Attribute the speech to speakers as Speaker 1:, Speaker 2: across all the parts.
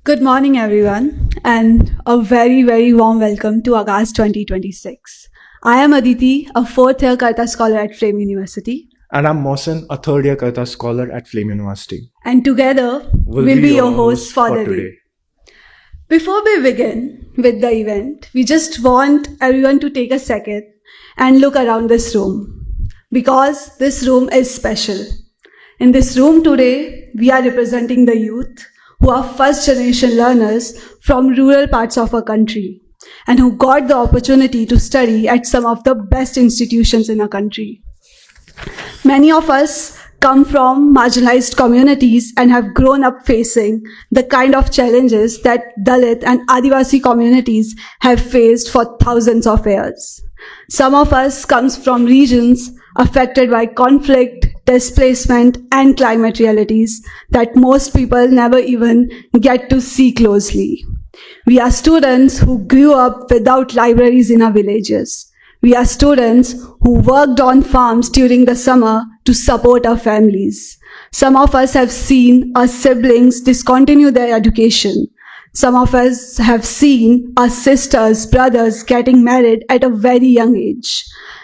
Speaker 1: Good morning, everyone, and a very warm welcome to August 2026. I am Aditi, a fourth year Karta scholar at Flame University.
Speaker 2: And I'm Mohsen, a third year Karta scholar at Flame University.
Speaker 1: And together, we'll be your hosts for the day. Before we begin with the event, we just want everyone to take a second and look around this room. Because this room is special. In this room today, we are representing the youth who are first generation learners from rural parts of our country and who got the opportunity to study at some of the best institutions in our country. Many of us come from marginalized communities and have grown up facing the kind of challenges that Dalit and Adivasi communities have faced for thousands of years. Some of us comes from regions affected by conflict, displacement, and climate realities that most people never even get to see closely. We are students who grew up without libraries in our villages. We are students who worked on farms during the summer to support our families. Some of us have seen our siblings discontinue their education. Some of us have seen our sisters, brothers getting married at a very young age.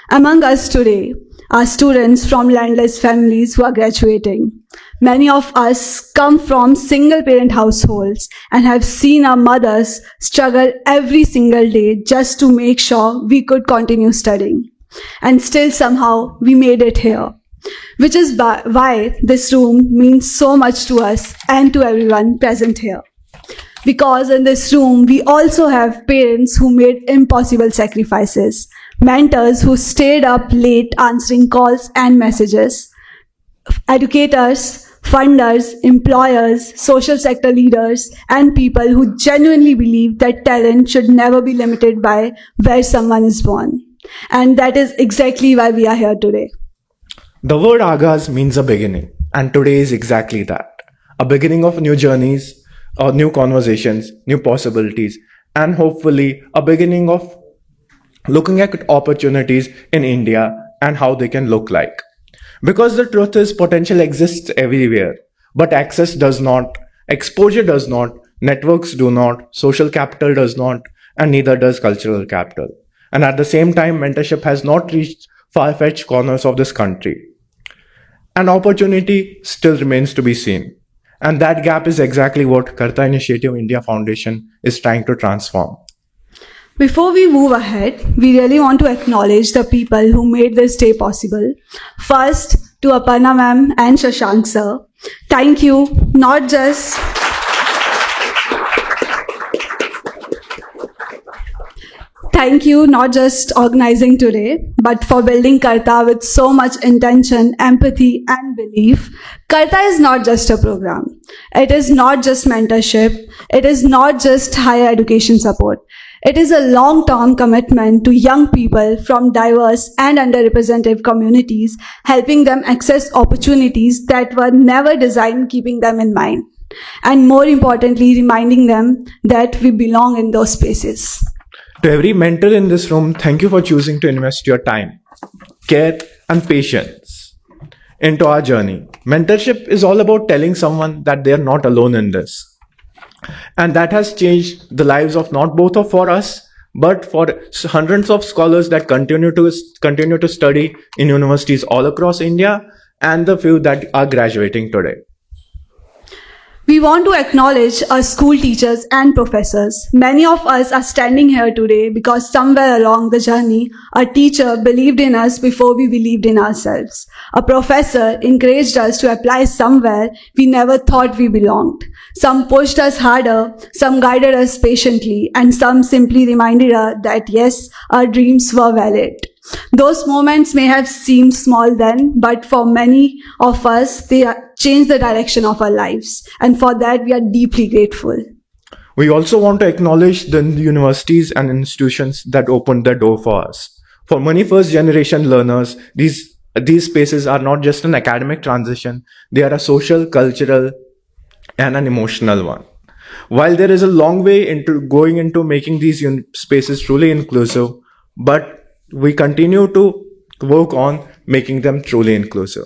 Speaker 1: Among us today are students from landless families who are graduating. Many of us come from single-parent households and have seen our mothers struggle every single day just to make sure we could continue studying. And still somehow we made it here, which is why this room means so much to us and to everyone present here. Because in this room, we also have parents who made impossible sacrifices, mentors who stayed up late answering calls and messages, educators, funders, employers, social sector leaders, and people who genuinely believe that talent should never be limited by where someone is born. And that is exactly why we are here today.
Speaker 2: The word Agaz means a beginning, and today is exactly that. A beginning of new journeys, new conversations, new possibilities, and hopefully a beginning of looking at opportunities in India and how they can look like. Because the truth is potential exists everywhere, but access does not, exposure does not, networks do not, social capital does not, and neither does cultural capital. And at the same time, mentorship has not reached far-fetched corners of this country. An opportunity still remains to be seen. And that gap is exactly what Karta Initiative India Foundation is trying to transform.
Speaker 1: Before we move ahead, we really want to acknowledge the people who made this day possible. First, to Aparna ma'am and Shashank sir, thank you not just organizing today, but for building Karta with so much intention, empathy, and belief. Karta is not just a program. It is not just mentorship. It is not just higher education support. It is a long-term commitment to young people from diverse and underrepresented communities, helping them access opportunities that were never designed keeping them in mind. And more importantly, reminding them that we belong in those spaces.
Speaker 2: To every mentor in this room, thank you for choosing to invest your time, care, and patience into our journey. Mentorship is all about telling someone that they are not alone in this. And that has changed the lives of not both of for us, but for hundreds of scholars that continue to study in universities all across India and the few that are graduating today.
Speaker 1: We want to acknowledge our school teachers and professors. Many of us are standing here today because somewhere along the journey, a teacher believed in us before we believed in ourselves. A professor encouraged us to apply somewhere we never thought we belonged. Some pushed us harder, some guided us patiently, and some simply reminded us that yes, our dreams were valid. Those moments may have seemed small then, but for many of us, they changed the direction of our lives. And for that, we are deeply grateful.
Speaker 2: We also want to acknowledge the universities and institutions that opened the door for us. For many first-generation learners, these spaces are not just an academic transition, they are a social, cultural, and an emotional one. While there is a long way into going into making these spaces truly inclusive, but we continue to work on making them truly inclusive.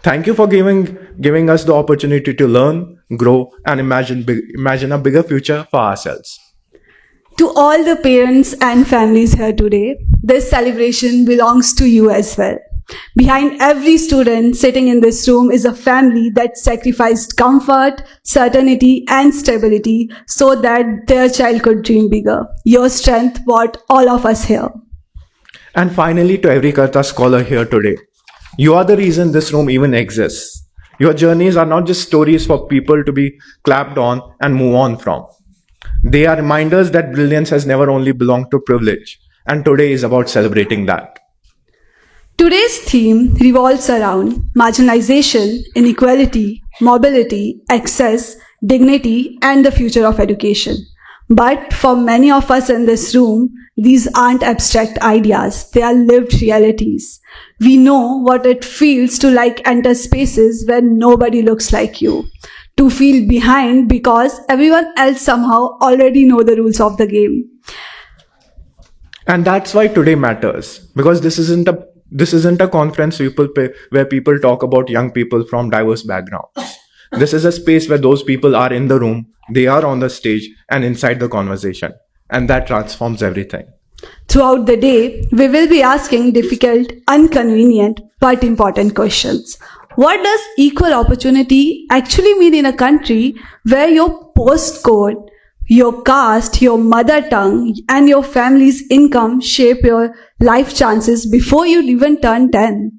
Speaker 2: Thank you for giving us the opportunity to learn, grow, and imagine a bigger future for ourselves.
Speaker 1: To all the parents and families here today, this celebration belongs to you as well. Behind every student sitting in this room is a family that sacrificed comfort, certainty, and stability so that their child could dream bigger. Your strength brought all of us here.
Speaker 2: And finally, to every Karta scholar here today, you are the reason this room even exists. Your journeys are not just stories for people to be clapped on and move on from. They are reminders that brilliance has never only belonged to privilege, and today is about celebrating that.
Speaker 1: Today's theme revolves around marginalization, inequality, mobility, access, dignity, and the future of education. But for many of us in this room, these aren't abstract ideas, they are lived realities. We know what it feels to enter spaces where nobody looks like you, to feel behind because everyone else somehow already know the rules of the game.
Speaker 2: And that's why today matters, because this isn't a conference where people talk about young people from diverse backgrounds. This is a space where those people are in the room, they are on the stage and inside the conversation, and that transforms everything.
Speaker 1: Throughout the day, we will be asking difficult, inconvenient, but important questions. What does equal opportunity actually mean in a country where your postcode, your caste, your mother tongue, and your family's income shape your life chances before you even turn 10?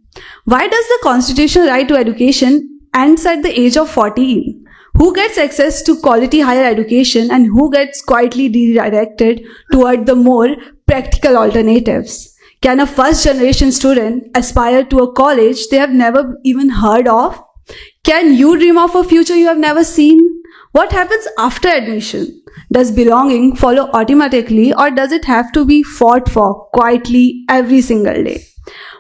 Speaker 1: Why does the constitutional right to education ends at the age of 14? Who gets access to quality higher education and who gets quietly redirected toward the more practical alternatives? Can a first generation student aspire to a college they have never even heard of? Can you dream of a future you have never seen? What happens after admission? Does belonging follow automatically or does it have to be fought for quietly every single day?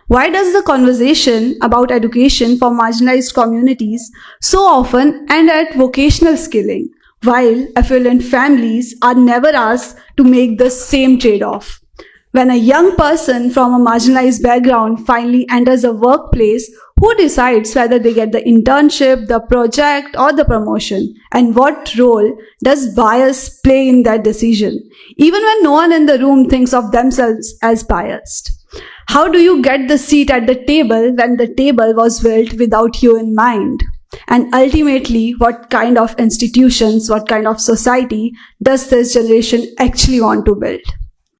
Speaker 1: Why does the conversation about education for marginalized communities so often end at vocational skilling, while affluent families are never asked to make the same trade-off? When a young person from a marginalized background finally enters a workplace, who decides whether they get the internship, the project, or the promotion? And what role does bias play in that decision, even when no one in the room thinks of themselves as biased? How do you get the seat at the table when the table was built without you in mind? And ultimately, what kind of institutions, what kind of society does this generation actually want to build?